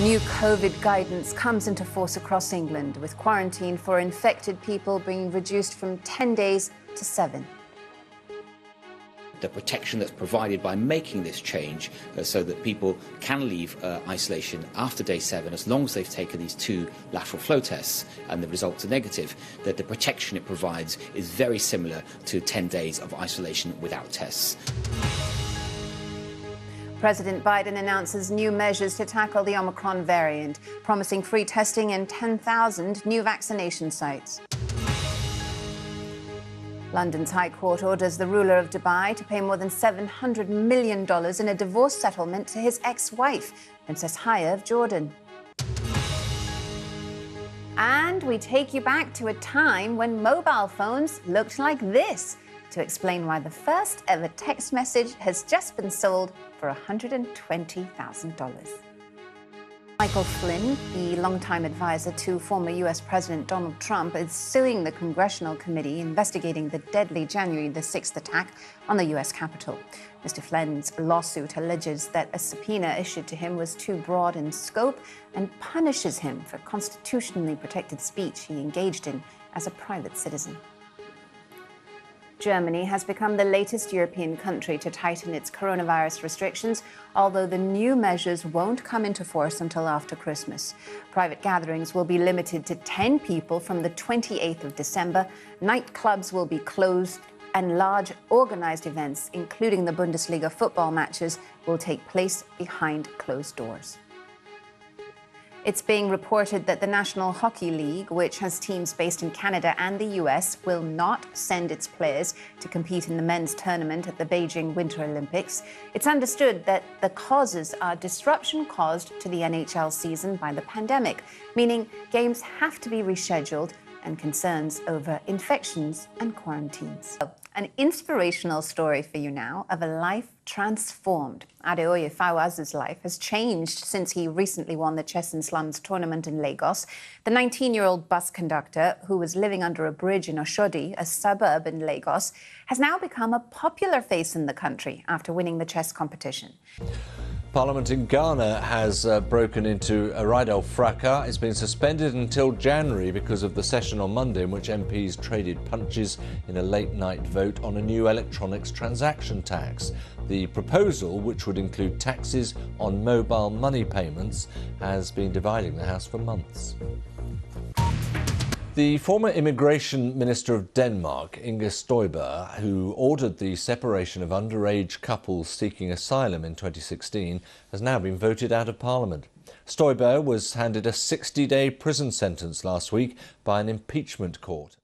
New Covid guidance comes into force across England, with quarantine for infected people being reduced from 10 days to 7. The protection that's provided by making this change so that people can leave isolation after day 7 as long as they've taken these 2 lateral flow tests and the results are negative, that the protection it provides is very similar to 10 days of isolation without tests. President Biden announces new measures to tackle the Omicron variant, promising free testing and 10,000 new vaccination sites. London's High Court orders the ruler of Dubai to pay more than $700 million in a divorce settlement to his ex-wife, Princess Haya of Jordan. And we take you back to a time when mobile phones looked like this, to explain why the first ever text message has just been sold for $120,000. Michael Flynn, the longtime advisor to former U.S. President Donald Trump, is suing the Congressional Committee investigating the deadly January the 6th attack on the U.S. Capitol. Mr. Flynn's lawsuit alleges that a subpoena issued to him was too broad in scope and punishes him for constitutionally protected speech he engaged in as a private citizen. Germany has become the latest European country to tighten its coronavirus restrictions, although the new measures won't come into force until after Christmas. Private gatherings will be limited to 10 people from the 28th of December. Nightclubs will be closed, and large organized events, including the Bundesliga football matches, will take place behind closed doors. It's being reported that the National Hockey League, which has teams based in Canada and the US, will not send its players to compete in the men's tournament at the Beijing Winter Olympics. It's understood that the causes are disruption caused to the NHL season by the pandemic, meaning games have to be rescheduled, and concerns over infections and quarantines. An inspirational story for you now of a life transformed. Adeoye Fawaz's life has changed since he recently won the Chess and Slums tournament in Lagos. The 19-year-old bus conductor, who was living under a bridge in Oshodi, a suburb in Lagos, has now become a popular face in the country after winning the chess competition. Parliament in Ghana has broken into a Rydell fracas. It's been suspended until January because of the session on Monday in which MPs traded punches in a late-night vote on a new electronics transaction tax. The proposal, which would include taxes on mobile money payments, has been dividing the House for months. The former Immigration Minister of Denmark, Inger Støjberg, who ordered the separation of underage couples seeking asylum in 2016, has now been voted out of Parliament. Støjberg was handed a 60-day prison sentence last week by an impeachment court.